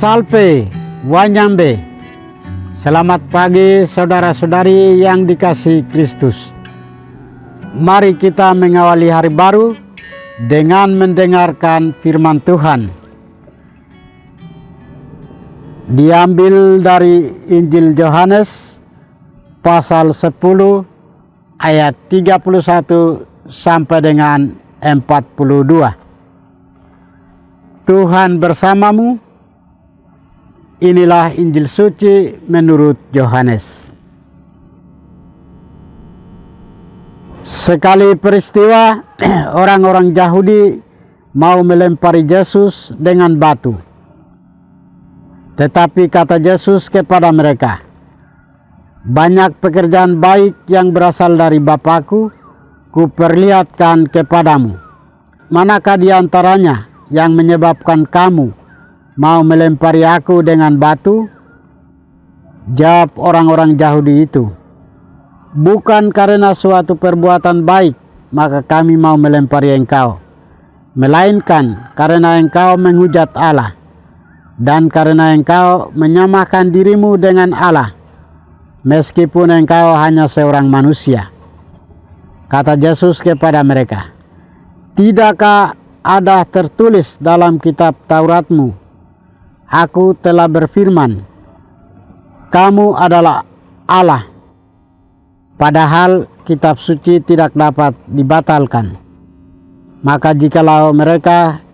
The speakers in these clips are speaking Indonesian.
Salve, Wanyambe. Selamat pagi saudara-saudari yang dikasihi Kristus. Mari kita mengawali hari baru dengan mendengarkan firman Tuhan. Diambil dari Injil Yohanes pasal 10 ayat 31 sampai dengan 42. Tuhan bersamamu. Inilah Injil suci menurut Yohanes. Sekali peristiwa, orang-orang Yahudi mau melempari Yesus dengan batu. Tetapi kata Yesus kepada mereka, "Banyak pekerjaan baik yang berasal dari Bapa-Ku, kuperlihatkan kepadamu. Manakah di antaranya yang menyebabkan kamu mau melempari aku dengan batu?" Jawab orang-orang Yahudi itu, "Bukan karena suatu perbuatan baik maka kami mau melempari engkau, melainkan karena engkau menghujat Allah, dan karena engkau menyamakan dirimu dengan Allah, meskipun engkau hanya seorang manusia." Kata Yesus kepada mereka, "Tidakkah ada tertulis dalam kitab Tauratmu, Aku telah berfirman, kamu adalah Allah, padahal kitab suci tidak dapat dibatalkan. Maka jikalau mereka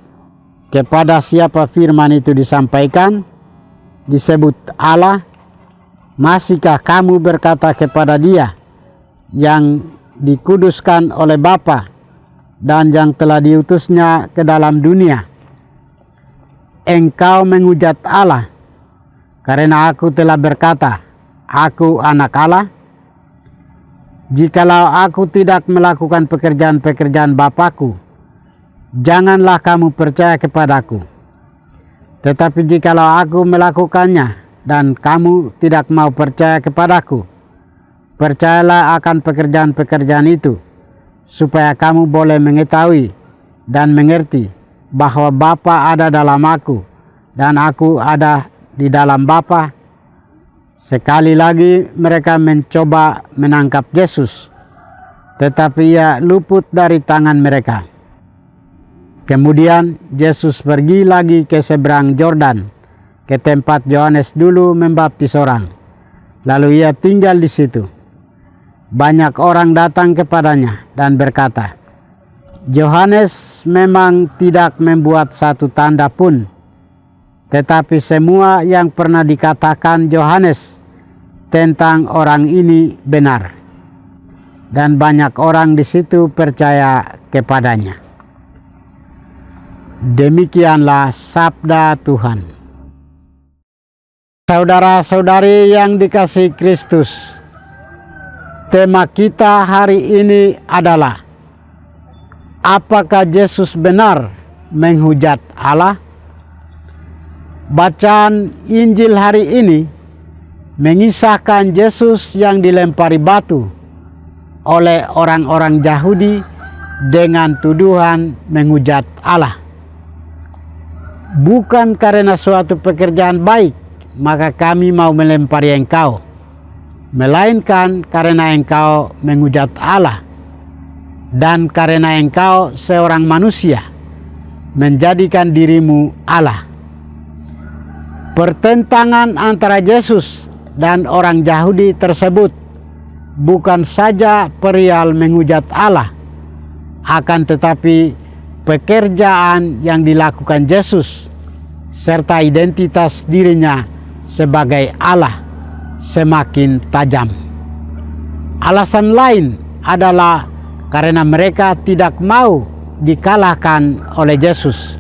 kepada siapa firman itu disampaikan, disebut Allah, masihkah kamu berkata kepada dia yang dikuduskan oleh Bapa dan yang telah diutusnya ke dalam dunia, engkau menghujat Allah, karena aku telah berkata, aku anak Allah? Jikalau aku tidak melakukan pekerjaan-pekerjaan Bapa-Ku, janganlah kamu percaya kepadaku. Tetapi jikalau aku melakukannya dan kamu tidak mau percaya kepadaku, percayalah akan pekerjaan-pekerjaan itu, supaya kamu boleh mengetahui dan mengerti bahwa Bapa ada dalam aku dan aku ada di dalam Bapa." Sekali lagi mereka mencoba menangkap Yesus, tetapi ia luput dari tangan mereka. Kemudian Yesus pergi lagi ke seberang Yordan, ke tempat Yohanes dulu membaptis orang. Lalu ia tinggal di situ. Banyak orang datang kepadanya dan berkata, "Yohanes memang tidak membuat satu tanda pun, tetapi semua yang pernah dikatakan Yohanes tentang orang ini benar." Dan banyak orang di situ percaya kepadanya. Demikianlah sabda Tuhan. Saudara-saudari yang dikasihi Kristus, tema kita hari ini adalah, apakah Yesus benar menghujat Allah? Bacaan Injil hari ini mengisahkan Yesus yang dilempari batu oleh orang-orang Yahudi dengan tuduhan menghujat Allah. "Bukan karena suatu pekerjaan baik maka kami mau melempari engkau, melainkan karena engkau menghujat Allah, dan karena engkau seorang manusia, menjadikan dirimu Allah." Pertentangan antara Yesus dan orang Yahudi tersebut bukan saja perihal menghujat Allah, akan tetapi pekerjaan yang dilakukan Yesus serta identitas dirinya sebagai Allah semakin tajam. Alasan lain adalah karena mereka tidak mau dikalahkan oleh Yesus.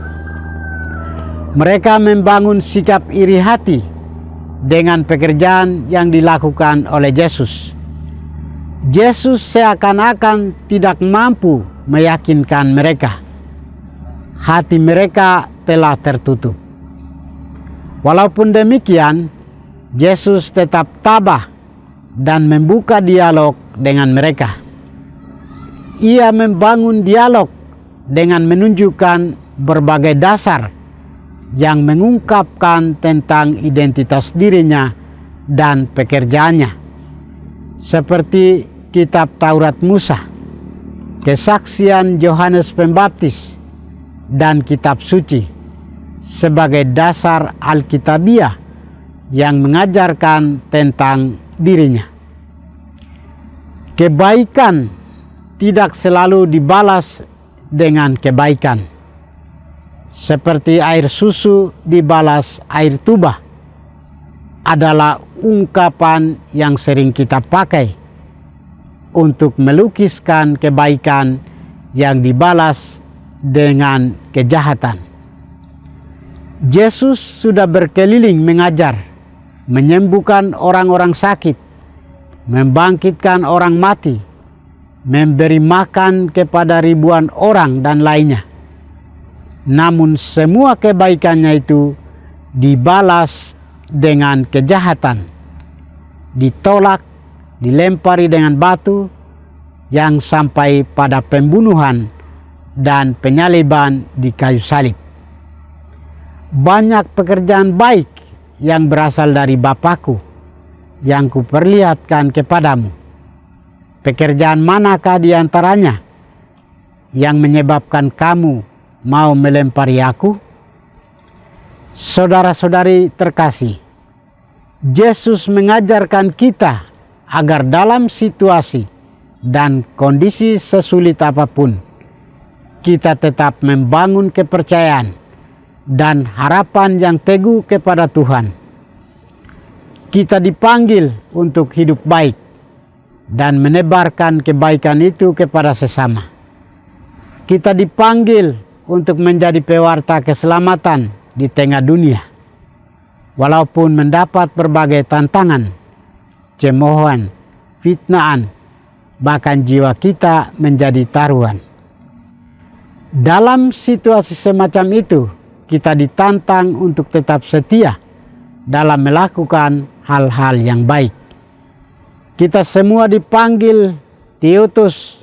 Mereka membangun sikap iri hati dengan pekerjaan yang dilakukan oleh Yesus. Yesus seakan-akan tidak mampu meyakinkan mereka. Hati mereka telah tertutup. Walaupun demikian, Yesus tetap tabah dan membuka dialog dengan mereka. Ia membangun dialog dengan menunjukkan berbagai dasar yang mengungkapkan tentang identitas dirinya dan pekerjaannya, seperti kitab Taurat Musa, kesaksian Yohanes Pembaptis, dan kitab suci sebagai dasar Alkitabiah yang mengajarkan tentang dirinya. Kebaikan tidak selalu dibalas dengan kebaikan, seperti air susu dibalas air tuba, adalah ungkapan yang sering kita pakai untuk melukiskan kebaikan yang dibalas dengan kejahatan. Yesus sudah berkeliling mengajar, menyembuhkan orang-orang sakit, membangkitkan orang mati, memberi makan kepada ribuan orang dan lainnya. Namun semua kebaikannya itu dibalas dengan kejahatan, ditolak, dilempari dengan batu, yang sampai pada pembunuhan dan penyaliban di kayu salib. Banyak pekerjaan baik yang berasal dari Bapakku yang kuperlihatkan kepadamu. Pekerjaan manakah di antaranya yang menyebabkan kamu mau melempari aku? Saudara-saudari terkasih, Yesus mengajarkan kita agar dalam situasi dan kondisi sesulit apapun, kita tetap membangun kepercayaan dan harapan yang teguh kepada Tuhan. Kita dipanggil untuk hidup baik dan menebarkan kebaikan itu kepada sesama. Kita dipanggil untuk menjadi pewarta keselamatan di tengah dunia, walaupun mendapat berbagai tantangan, cemoohan, fitnaan, bahkan jiwa kita menjadi taruhan. Dalam situasi semacam itu, kita ditantang untuk tetap setia dalam melakukan hal-hal yang baik. Kita semua dipanggil, diutus,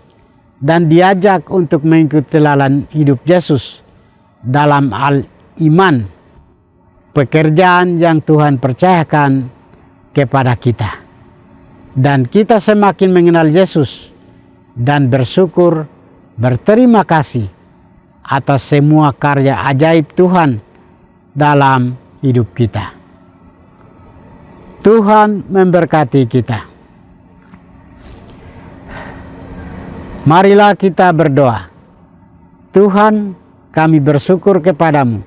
dan diajak untuk mengikuti teladan hidup Yesus dalam hal iman, pekerjaan yang Tuhan percayakan kepada kita. Dan kita semakin mengenal Yesus dan bersyukur, berterima kasih atas semua karya ajaib Tuhan dalam hidup kita. Tuhan memberkati kita. Marilah kita berdoa. Tuhan, kami bersyukur kepadamu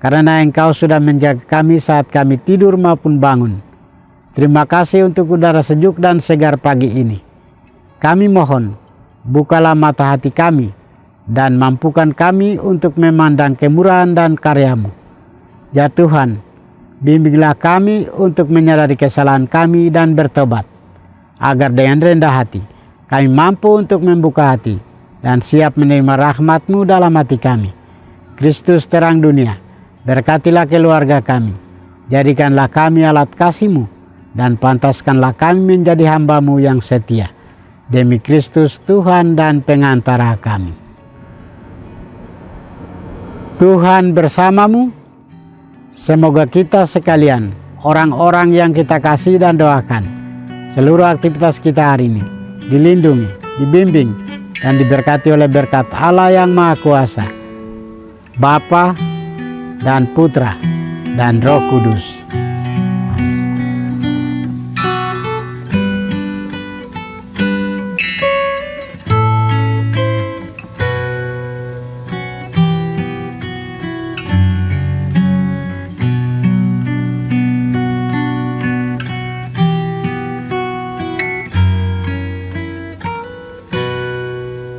karena Engkau sudah menjaga kami saat kami tidur maupun bangun. Terima kasih untuk udara sejuk dan segar pagi ini. Kami mohon, bukalah mata hati kami dan mampukan kami untuk memandang kemurahan dan karya-Mu. Ya Tuhan, bimbinglah kami untuk menyadari kesalahan kami dan bertobat, agar dengan rendah hati kami mampu untuk membuka hati dan siap menerima rahmat-Mu dalam hati kami. Kristus terang dunia, berkatilah keluarga kami, jadikanlah kami alat kasih-Mu, dan pantaskanlah kami menjadi hamba-Mu yang setia. Demi Kristus Tuhan dan pengantara kami. Tuhan bersamamu. Semoga kita sekalian, orang-orang yang kita kasih dan doakan, seluruh aktivitas kita hari ini dilindungi, dibimbing, dan diberkati oleh berkat Allah yang Maha Kuasa, Bapa dan Putra dan Roh Kudus.